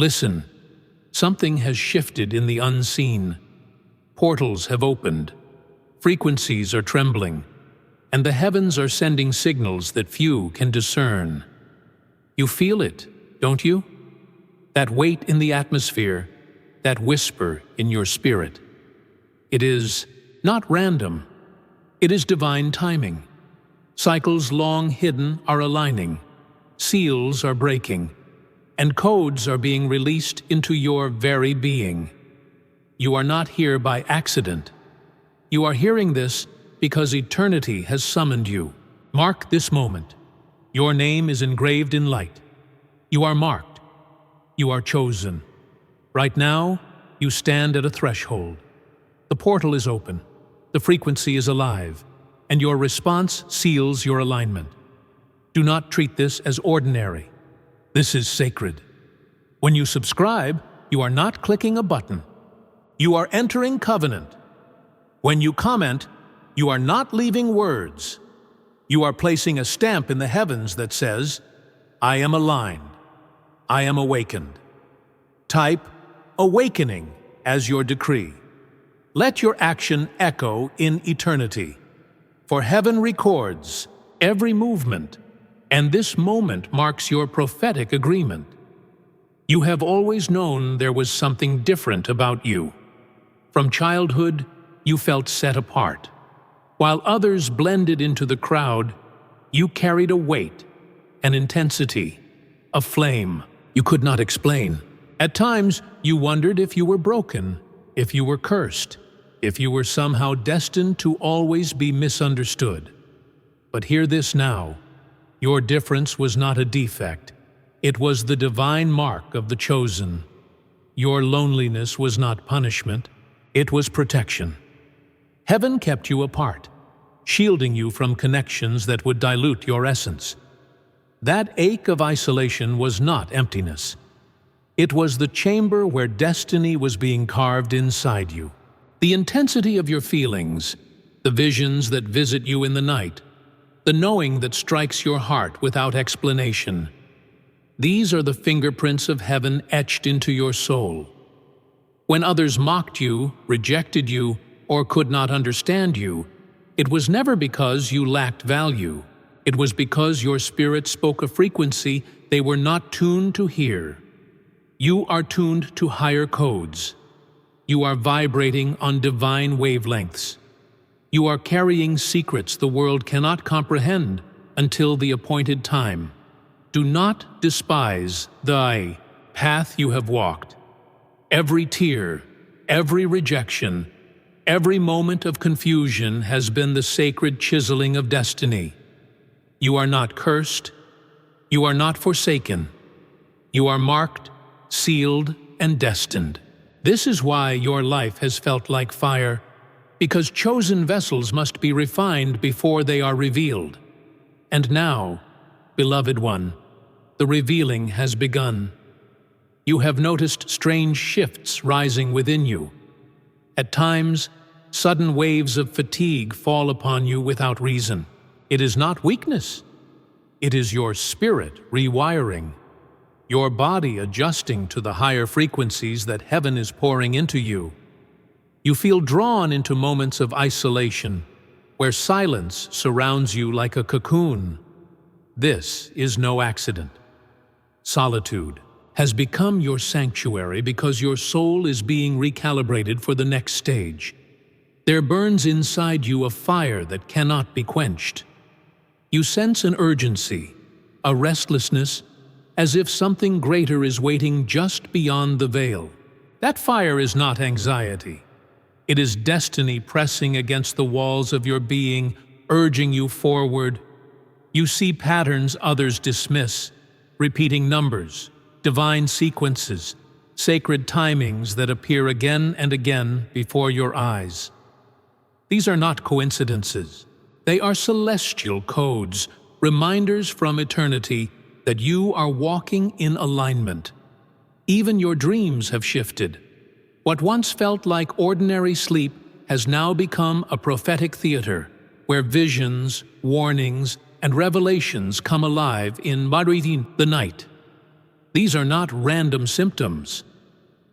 Listen, something has shifted in the unseen. Portals have opened, frequencies are trembling, and the heavens are sending signals that few can discern. You feel it, don't you? That weight in the atmosphere, that whisper in your spirit. It is not random, it is divine timing. Cycles long hidden are aligning, seals are breaking, and codes are being released into your very being. You are not here by accident. You are hearing this because eternity has summoned you. Mark this moment. Your name is engraved in light. You are marked. You are chosen. Right now, you stand at a threshold. The portal is open. The frequency is alive, and your response seals your alignment. Do not treat this as ordinary. This is sacred. When you subscribe, you are not clicking a button. You are entering covenant. When you comment, you are not leaving words. You are placing a stamp in the heavens that says, I am aligned. I am awakened. Type awakening as your decree. Let your action echo in eternity. For heaven records every movement, and this moment marks your prophetic agreement. You have always known there was something different about you. From childhood, you felt set apart. While others blended into the crowd, you carried a weight, an intensity, a flame you could not explain. At times, you wondered if you were broken, if you were cursed, if you were somehow destined to always be misunderstood. But hear this now. Your difference was not a defect. It was the divine mark of the chosen. Your loneliness was not punishment. It was protection. Heaven kept you apart, shielding you from connections that would dilute your essence. That ache of isolation was not emptiness. It was the chamber where destiny was being carved inside you. The intensity of your feelings, the visions that visit you in the night, the knowing that strikes your heart without explanation. These are the fingerprints of heaven etched into your soul. When others mocked you, rejected you, or could not understand you, it was never because you lacked value. It was because your spirit spoke a frequency they were not tuned to hear. You are tuned to higher codes. You are vibrating on divine wavelengths. You are carrying secrets the world cannot comprehend until the appointed time. Do not despise thy path you have walked. Every tear, every rejection, every moment of confusion has been the sacred chiseling of destiny. You are not cursed. You are not forsaken. You are marked, sealed, and destined. This is why your life has felt like fire, because chosen vessels must be refined before they are revealed. And now, beloved one, the revealing has begun. You have noticed strange shifts rising within you. At times, sudden waves of fatigue fall upon you without reason. It is not weakness. It is your spirit rewiring, your body adjusting to the higher frequencies that heaven is pouring into you. You feel drawn into moments of isolation, where silence surrounds you like a cocoon. This is no accident. Solitude has become your sanctuary because your soul is being recalibrated for the next stage. There burns inside you a fire that cannot be quenched. You sense an urgency, a restlessness, as if something greater is waiting just beyond the veil. That fire is not anxiety. It is destiny pressing against the walls of your being, urging you forward. You see patterns others dismiss, repeating numbers, divine sequences, sacred timings that appear again and again before your eyes. These are not coincidences. They are celestial codes, reminders from eternity that you are walking in alignment. Even your dreams have shifted. What once felt like ordinary sleep has now become a prophetic theater, where visions, warnings, and revelations come alive in the night. These are not random symptoms.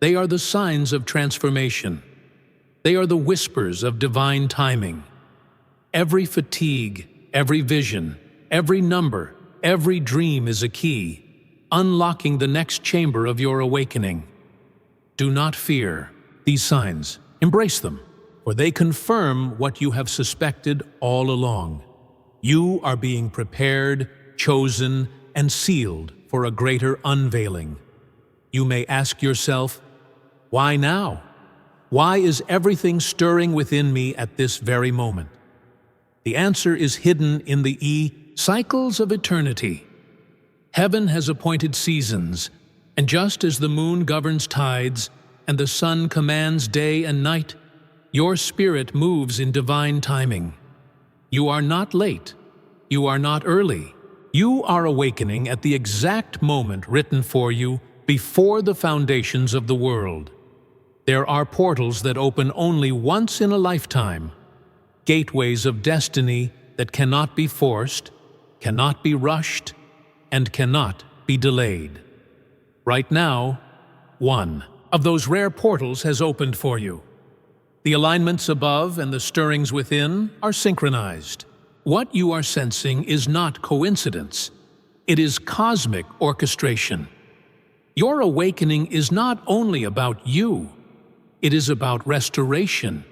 They are the signs of transformation. They are the whispers of divine timing. Every fatigue, every vision, every number, every dream is a key, unlocking the next chamber of your awakening. Do not fear these signs. Embrace them, for they confirm what you have suspected all along. You are being prepared, chosen, and sealed for a greater unveiling. You may ask yourself, why now? Why is everything stirring within me at this very moment? The answer is hidden in the cycles of eternity. Heaven has appointed seasons, and just as the moon governs tides and the sun commands day and night, your spirit moves in divine timing. You are not late. You are not early. You are awakening at the exact moment written for you before the foundations of the world. There are portals that open only once in a lifetime, gateways of destiny that cannot be forced, cannot be rushed, and cannot be delayed. Right now, one of those rare portals has opened for you. The alignments above and the stirrings within are synchronized. What you are sensing is not coincidence. It is cosmic orchestration. Your awakening is not only about you, it is about restoration.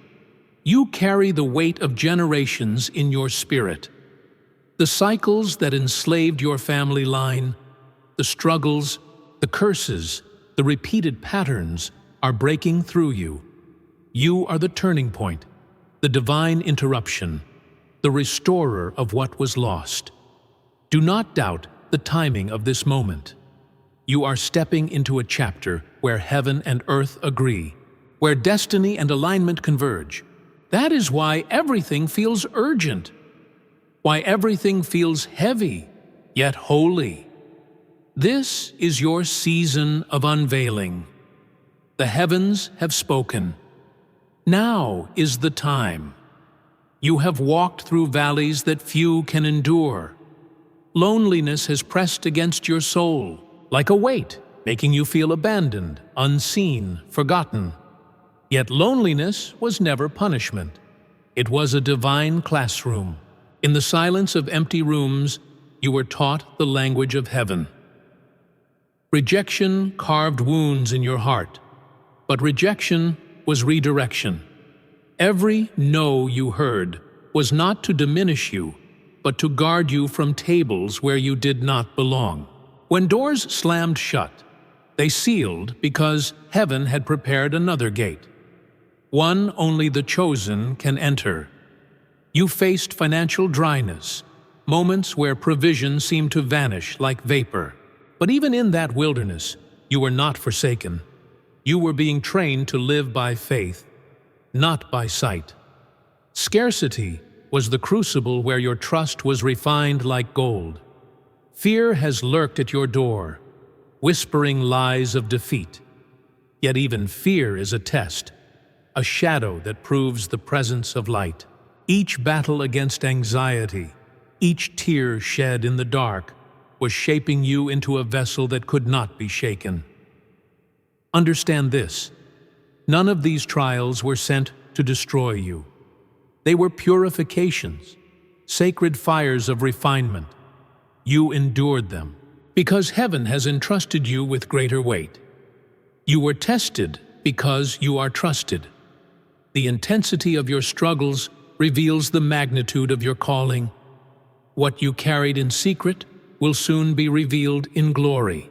You carry the weight of generations in your spirit. The cycles that enslaved your family line, the struggles, the curses, the repeated patterns are breaking through you. You are the turning point, the divine interruption, the restorer of what was lost. Do not doubt the timing of this moment. You are stepping into a chapter where heaven and earth agree, where destiny and alignment converge. That is why everything feels urgent, why everything feels heavy, yet holy. This is your season of unveiling. The heavens have spoken. Now is the time. You have walked through valleys that few can endure. Loneliness has pressed against your soul, like a weight, making you feel abandoned, unseen, forgotten. Yet loneliness was never punishment. It was a divine classroom. In the silence of empty rooms, you were taught the language of heaven. Rejection carved wounds in your heart, but rejection was redirection. Every no you heard was not to diminish you, but to guard you from tables where you did not belong. When doors slammed shut, they sealed because heaven had prepared another gate. One only the chosen can enter. You faced financial dryness, moments where provision seemed to vanish like vapor. But even in that wilderness, you were not forsaken. You were being trained to live by faith, not by sight. Scarcity was the crucible where your trust was refined like gold. Fear has lurked at your door, whispering lies of defeat. Yet even fear is a test, a shadow that proves the presence of light. Each battle against anxiety, each tear shed in the dark, was shaping you into a vessel that could not be shaken. Understand this: none of these trials were sent to destroy you. They were purifications, sacred fires of refinement. You endured them because heaven has entrusted you with greater weight. You were tested because you are trusted. The intensity of your struggles reveals the magnitude of your calling. What you carried in secret will soon be revealed in glory.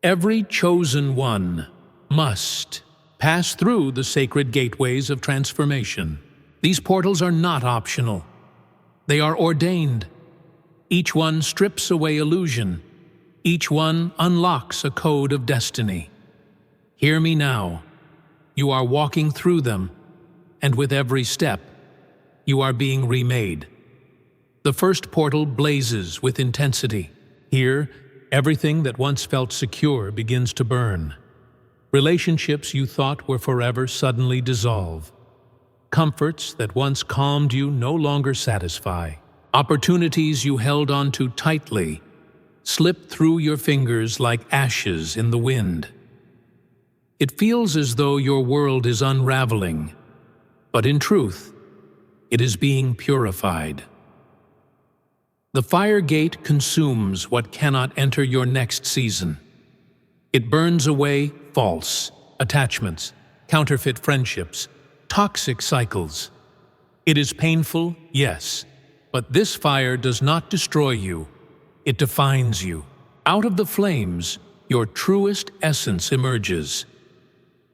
Every chosen one must pass through the sacred gateways of transformation. These portals are not optional. They are ordained. Each one strips away illusion. Each one unlocks a code of destiny. Hear me now. You are walking through them, and with every step, you are being remade. The first portal blazes with intensity. Here, everything that once felt secure begins to burn. Relationships you thought were forever suddenly dissolve. Comforts that once calmed you no longer satisfy. Opportunities you held on to tightly slip through your fingers like ashes in the wind. It feels as though your world is unraveling, but in truth, it is being purified. The fire gate consumes what cannot enter your next season. It burns away false attachments, counterfeit friendships, toxic cycles. It is painful, yes, but this fire does not destroy you. It defines you. Out of the flames, your truest essence emerges.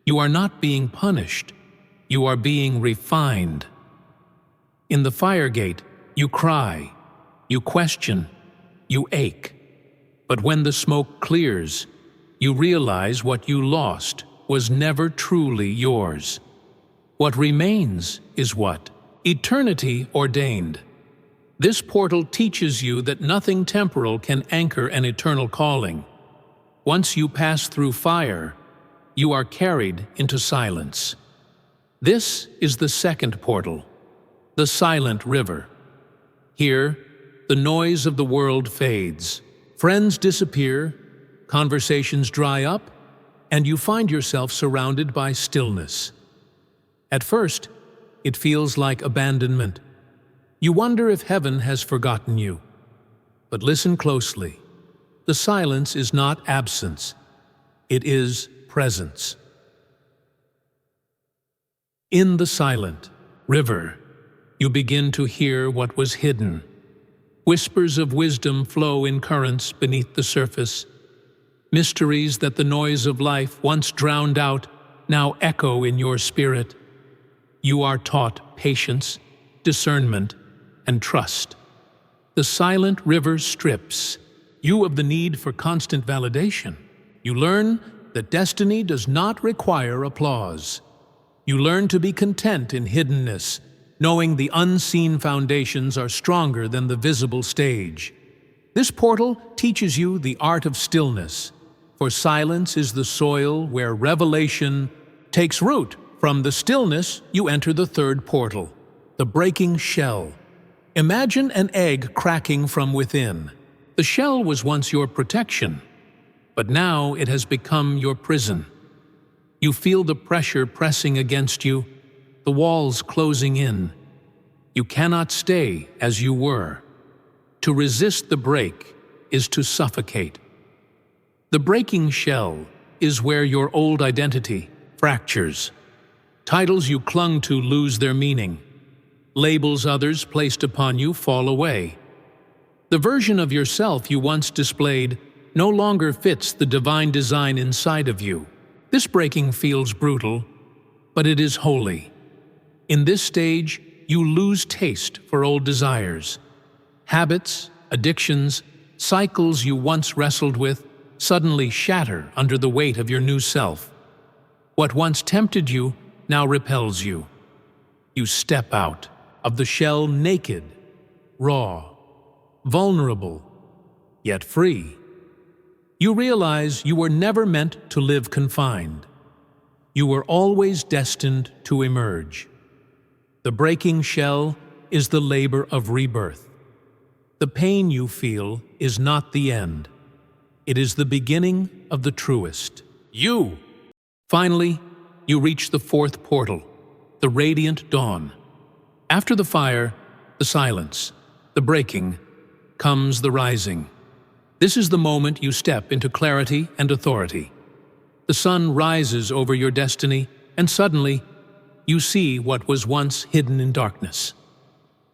You are not being punished. You are being refined. In the fire gate, you cry, you question, you ache. But when the smoke clears, you realize what you lost was never truly yours. What remains is what? Eternity ordained. This portal teaches you that nothing temporal can anchor an eternal calling. Once you pass through fire, you are carried into silence. This is the second portal, the silent river. Here, the noise of the world fades. Friends disappear, conversations dry up, and you find yourself surrounded by stillness. At first, it feels like abandonment. You wonder if heaven has forgotten you. But listen closely. The silence is not absence. It is presence. In the silent river, you begin to hear what was hidden. Whispers of wisdom flow in currents beneath the surface. Mysteries that the noise of life once drowned out now echo in your spirit. You are taught patience, discernment, and trust. The silent river strips you of the need for constant validation. You learn that destiny does not require applause. You learn to be content in hiddenness, knowing the unseen foundations are stronger than the visible stage. This portal teaches you the art of stillness, for silence is the soil where revelation takes root. From the stillness, you enter the third portal, the breaking shell. Imagine an egg cracking from within. The shell was once your protection, but now it has become your prison. You feel the pressure pressing against you, the walls closing in. You cannot stay as you were. To resist the break is to suffocate. The breaking shell is where your old identity fractures. Titles you clung to lose their meaning. Labels others placed upon you fall away. The version of yourself you once displayed no longer fits the divine design inside of you. This breaking feels brutal, but it is holy. In this stage, you lose taste for old desires. Habits, addictions, cycles you once wrestled with suddenly shatter under the weight of your new self. What once tempted you now repels you. You step out of the shell naked, raw, vulnerable, yet free. You realize you were never meant to live confined. You were always destined to emerge. The breaking shell is the labor of rebirth. The pain you feel is not the end. It is the beginning of the truest. You! Finally, you reach the fourth portal, the radiant dawn. After the fire, the silence, the breaking, comes the rising. This is the moment you step into clarity and authority. The sun rises over your destiny, and suddenly, you see what was once hidden in darkness.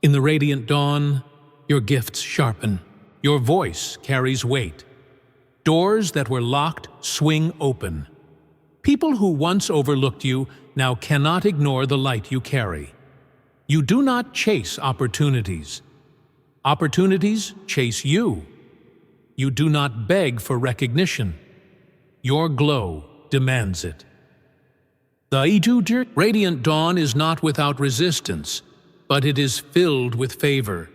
In the radiant dawn, your gifts sharpen. Your voice carries weight. Doors that were locked swing open. People who once overlooked you now cannot ignore the light you carry. You do not chase opportunities. Opportunities chase you. You do not beg for recognition. Your glow demands it. The radiant dawn is not without resistance, but it is filled with favor.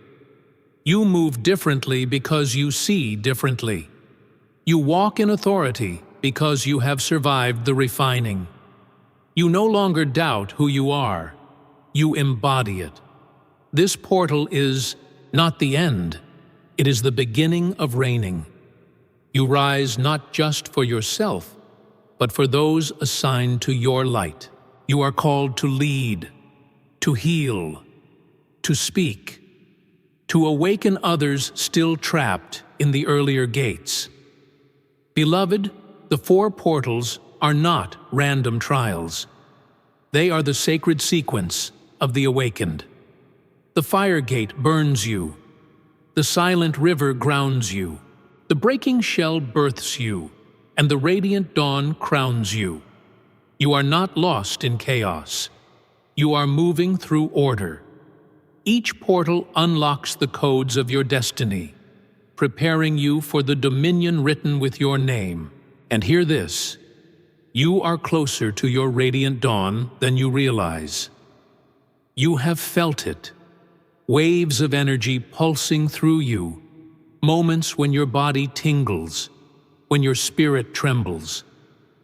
You move differently because you see differently. You walk in authority because you have survived the refining. You no longer doubt who you are. You embody it. This portal is not the end. It is the beginning of reigning. You rise not just for yourself, but for those assigned to your light. You are called to lead, to heal, to speak, to awaken others still trapped in the earlier gates. Beloved, the 4 portals are not random trials. They are the sacred sequence of the awakened. The fire gate burns you. The silent river grounds you. The breaking shell births you, and the radiant dawn crowns you. You are not lost in chaos. You are moving through order. Each portal unlocks the codes of your destiny, preparing you for the dominion written with your name. And hear this: you are closer to your radiant dawn than you realize. You have felt it, waves of energy pulsing through you, moments when your body tingles, when your spirit trembles,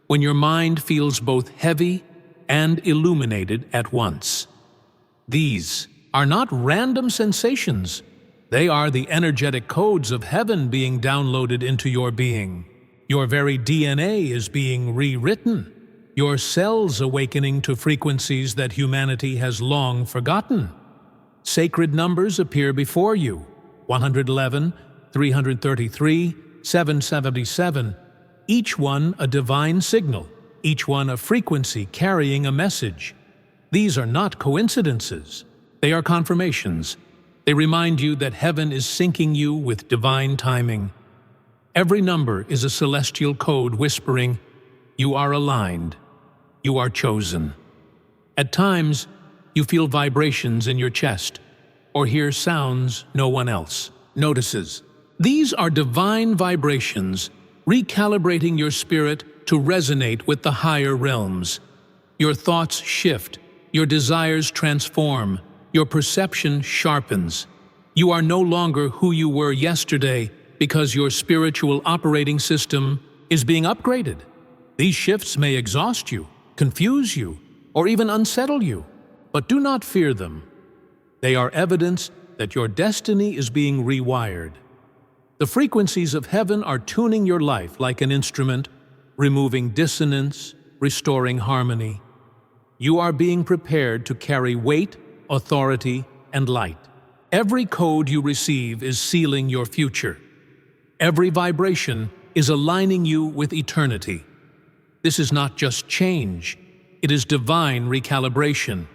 when your mind feels both heavy and illuminated at once. These are not random sensations. They are the energetic codes of heaven being downloaded into your being. Your very DNA is being rewritten, your cells awakening to frequencies that humanity has long forgotten. Sacred numbers appear before you: 111, 333, 777, each one a divine signal, each one a frequency carrying a message. These are not coincidences. They are confirmations. They remind you that heaven is syncing you with divine timing. Every number is a celestial code whispering, you are aligned, you are chosen. At times, you feel vibrations in your chest or hear sounds no one else notices. These are divine vibrations recalibrating your spirit to resonate with the higher realms. Your thoughts shift, your desires transform, your perception sharpens. You are no longer who you were yesterday because your spiritual operating system is being upgraded. These shifts may exhaust you, confuse you, or even unsettle you, but do not fear them. They are evidence that your destiny is being rewired. The frequencies of heaven are tuning your life like an instrument, removing dissonance, restoring harmony. You are being prepared to carry weight, authority, and light. Every code you receive is sealing your future. Every vibration is aligning you with eternity. This is not just change, it is divine recalibration.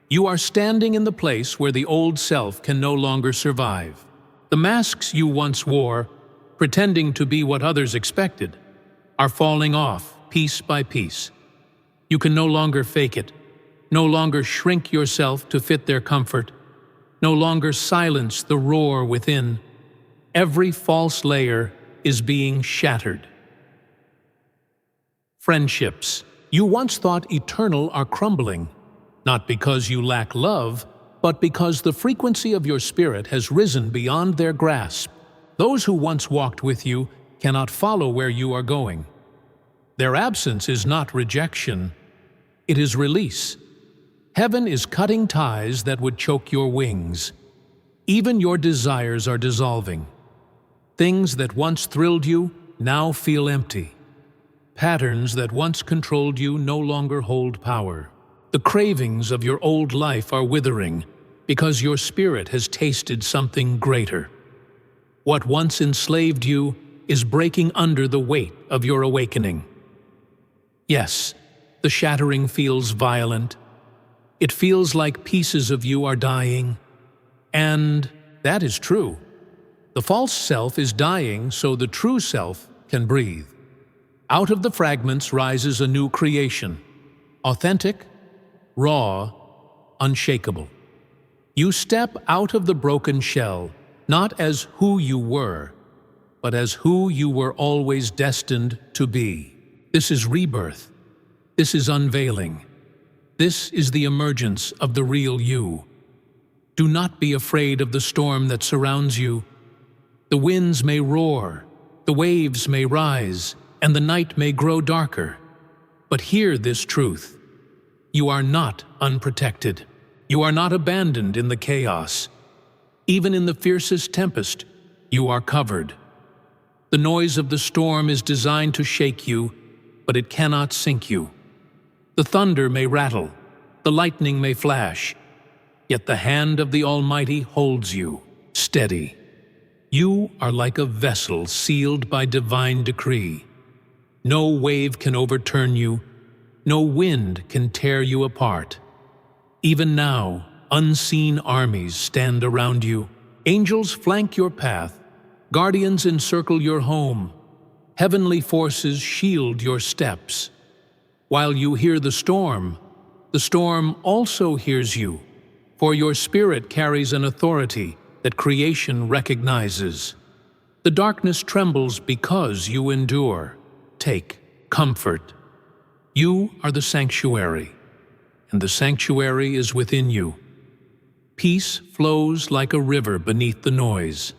You are standing in the place where the old self can no longer survive. The masks you once wore, pretending to be what others expected, are falling off piece by piece. You can no longer fake it, no longer shrink yourself to fit their comfort, no longer silence the roar within. Every false layer is being shattered. Friendships you once thought eternal are crumbling, not because you lack love, but because the frequency of your spirit has risen beyond their grasp. Those who once walked with you cannot follow where you are going. Their absence is not rejection, it is release. Heaven is cutting ties that would choke your wings. Even your desires are dissolving. Things that once thrilled you now feel empty. Patterns that once controlled you no longer hold power. The cravings of your old life are withering because your spirit has tasted something greater. What once enslaved you is breaking under the weight of your awakening. Yes, the shattering feels violent. It feels like pieces of you are dying. And that is true. The false self is dying so the true self can breathe. Out of the fragments rises a new creation, authentic, raw, unshakable. You step out of the broken shell, not as who you were, but as who you were always destined to be. This is rebirth. This is unveiling. This is the emergence of the real you. Do not be afraid of the storm that surrounds you. The winds may roar, the waves may rise, and the night may grow darker. But hear this truth. You are not unprotected. You are not abandoned in the chaos. Even in the fiercest tempest, you are covered. The noise of the storm is designed to shake you, but it cannot sink you. The thunder may rattle, the lightning may flash, yet the hand of the Almighty holds you steady. You are like a vessel sealed by divine decree. No wave can overturn you, no wind can tear you apart. Even now, unseen armies stand around you. Angels flank your path, guardians encircle your home, heavenly forces shield your steps. While you hear the storm also hears you, for your spirit carries an authority that creation recognizes. The darkness trembles because you endure. Take comfort. You are the sanctuary, and the sanctuary is within you. Peace flows like a river beneath the noise.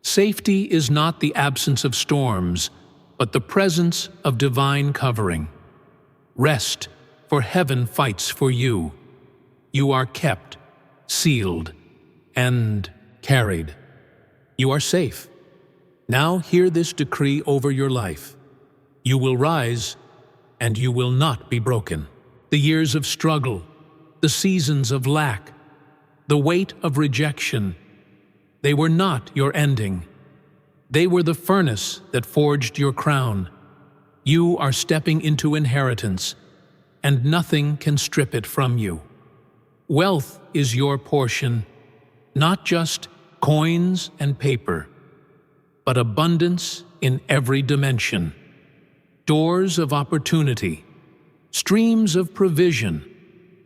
Safety is not the absence of storms, but the presence of divine covering. Rest, for heaven fights for you. You are kept, sealed, and carried. You are safe. Now hear this decree over your life. You will rise, and you will not be broken. The years of struggle, the seasons of lack, the weight of rejection, they were not your ending. They were the furnace that forged your crown. You are stepping into inheritance, and nothing can strip it from you. Wealth is your portion, not just coins and paper, but abundance in every dimension. Doors of opportunity, streams of provision,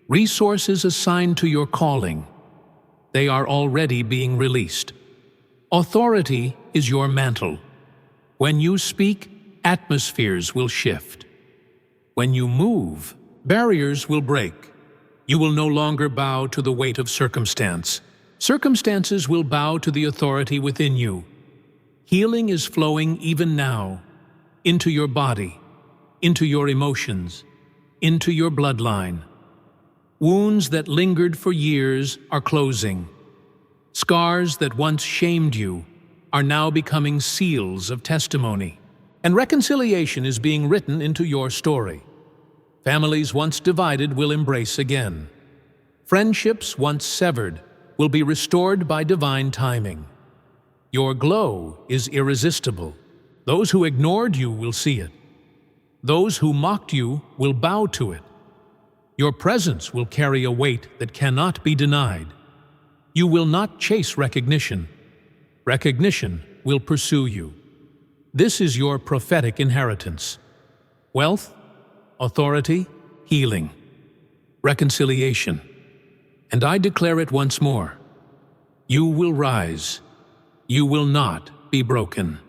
resources assigned to your calling, they are already being released. Authority is your mantle. When you speak, atmospheres will shift. When you move, barriers will break. You will no longer bow to the weight of circumstance. Circumstances will bow to the authority within you. Healing is flowing even now, into your body, into your emotions, into your bloodline. Wounds that lingered for years are closing. Scars that once shamed you are now becoming seals of testimony. And reconciliation is being written into your story. Families once divided will embrace again. Friendships once severed will be restored by divine timing. Your glow is irresistible. Those who ignored you will see it. Those who mocked you will bow to it. Your presence will carry a weight that cannot be denied. You will not chase recognition. Recognition will pursue you. This is your prophetic inheritance. Wealth, authority, healing, reconciliation. And I declare it once more. You will rise. You will not be broken.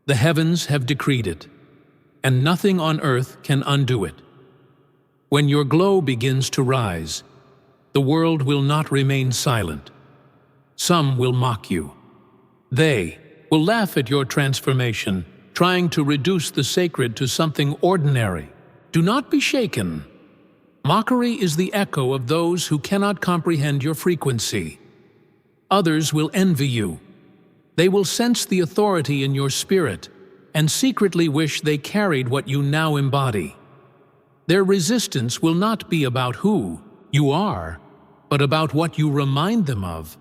The heavens have decreed it, and nothing on earth can undo it. When your glow begins to rise, the world will not remain silent. Some will mock you. They will laugh at your transformation, trying to reduce the sacred to something ordinary. Do not be shaken. Mockery is the echo of those who cannot comprehend your frequency. Others will envy you. They will sense the authority in your spirit and secretly wish they carried what you now embody. Their resistance will not be about who you are, but about what you remind them of,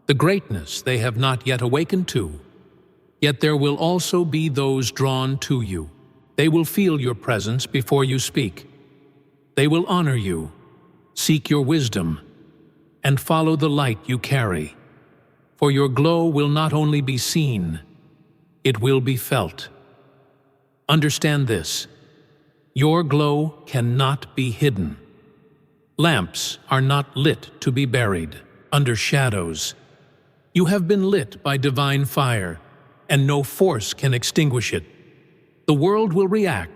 the greatness they have not yet awakened to. Yet there will also be those drawn to you. They will feel your presence before you speak. They will honor you, seek your wisdom, and follow the light you carry. For your glow will not only be seen, it will be felt. Understand this. Your glow cannot be hidden. Lamps are not lit to be buried under shadows. You have been lit by divine fire, and no force can extinguish it. The world will react,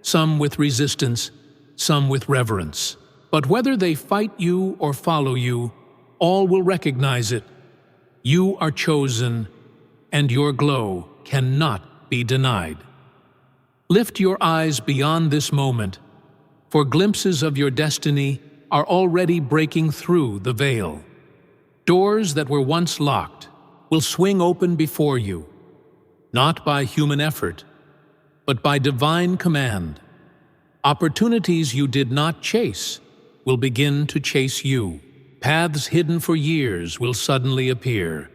some with resistance, some with reverence. But whether they fight you or follow you, all will recognize it. You are chosen, and your glow cannot be denied. Lift your eyes beyond this moment, for glimpses of your destiny are already breaking through the veil. Doors that were once locked will swing open before you. not by human effort, but by divine command. Opportunities you did not chase will begin to chase you. Paths hidden for years will suddenly appear,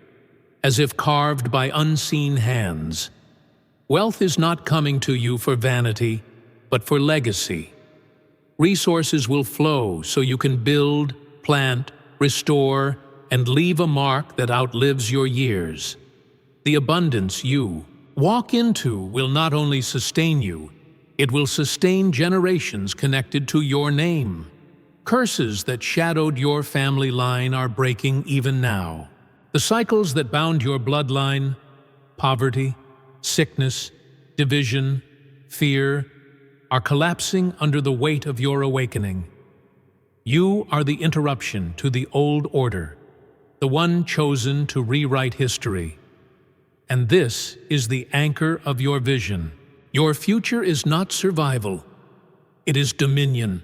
as if carved by unseen hands. Wealth is not coming to you for vanity, but for legacy. Resources will flow so you can build, plant, restore, and leave a mark that outlives your years. The abundance you walk into will not only sustain you, it will sustain generations connected to your name. Curses that shadowed your family line are breaking even now. The cycles that bound your bloodline, poverty, sickness, division, fear, are collapsing under the weight of your awakening. You are the interruption to the old order, the one chosen to rewrite history. And this is the anchor of your vision. Your future is not survival, it is dominion.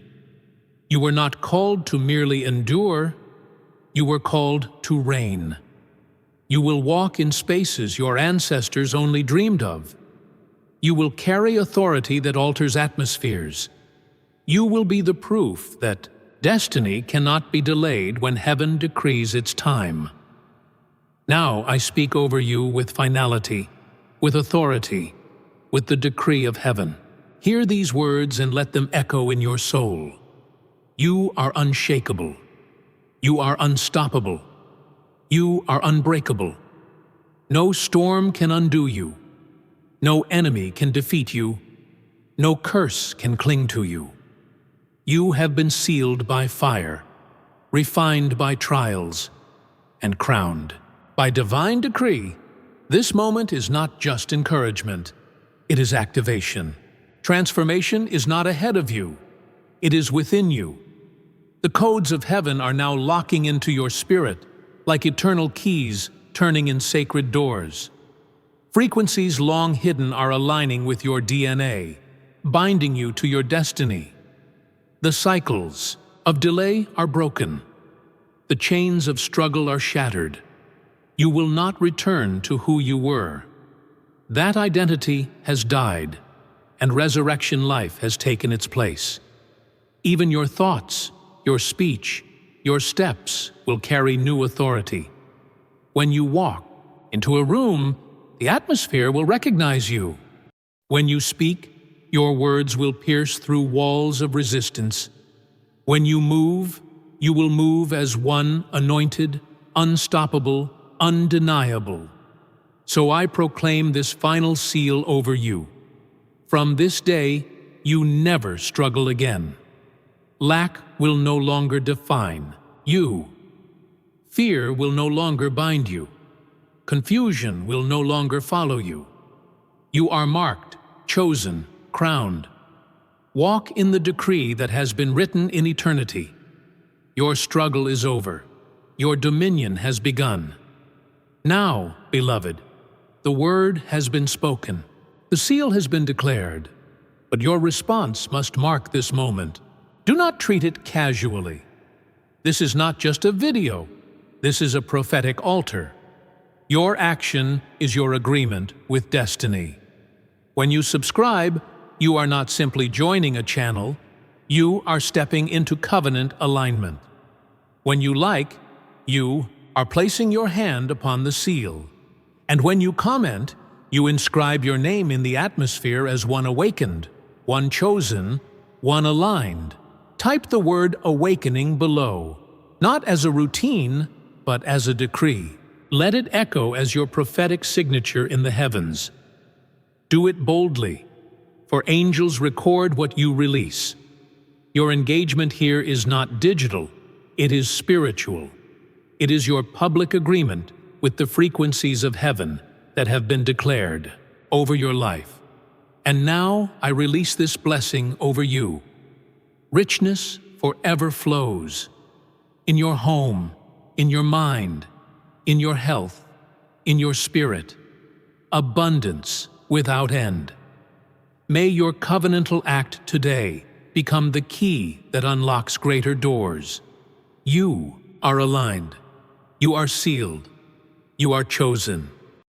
You were not called to merely endure, you were called to reign. You will walk in spaces your ancestors only dreamed of. You will carry authority that alters atmospheres. You will be the proof that destiny cannot be delayed when heaven decrees its time. Now I speak over you with finality, with authority, with the decree of heaven. Hear these words and let them echo in your soul. You are unshakable. You are unstoppable. You are unbreakable. No storm can undo you. No enemy can defeat you. No curse can cling to you. You have been sealed by fire, refined by trials, and crowned by divine decree. This moment is not just encouragement. It is activation. Transformation is not ahead of you. It is within you. The codes of heaven are now locking into your spirit, like eternal keys turning in sacred doors. Frequencies long hidden are aligning with your DNA, binding you to your destiny. The cycles of delay are broken. The chains of struggle are shattered. You will not return to who you were. That identity has died, and resurrection life has taken its place. Even your thoughts, your speech, your steps will carry new authority. When you walk into a room, the atmosphere will recognize you. When you speak, your words will pierce through walls of resistance. When you will move as one anointed, unstoppable, undeniable. So I proclaim this final seal over you. From this day, you never struggle again. Lack will no longer define you. Fear will no longer bind you. Confusion will no longer follow you. You are marked, chosen, crowned. Walk in the decree that has been written in eternity. Your struggle is over. Your dominion has begun. Now, beloved, the word has been spoken. The seal has been declared. But your response must mark this moment. Do not treat it casually. This is not just a video. This is a prophetic altar. Your action is your agreement with destiny. When you subscribe, you are not simply joining a channel, you are stepping into covenant alignment. When you like, you are placing your hand upon the seal. And when you comment, you inscribe your name in the atmosphere as one awakened, one chosen, one aligned. Type the word awakening below, not as a routine, but as a decree. Let it echo as your prophetic signature in the heavens. Do it boldly, for angels record what you release. Your engagement here is not digital, it is spiritual. It is your public agreement with the frequencies of heaven that have been declared over your life. And now I release this blessing over you. Richness forever flows in your home, in your mind, in your health, in your spirit. Abundance without end. May your covenantal act today become the key that unlocks greater doors. You are aligned. You are sealed. You are chosen.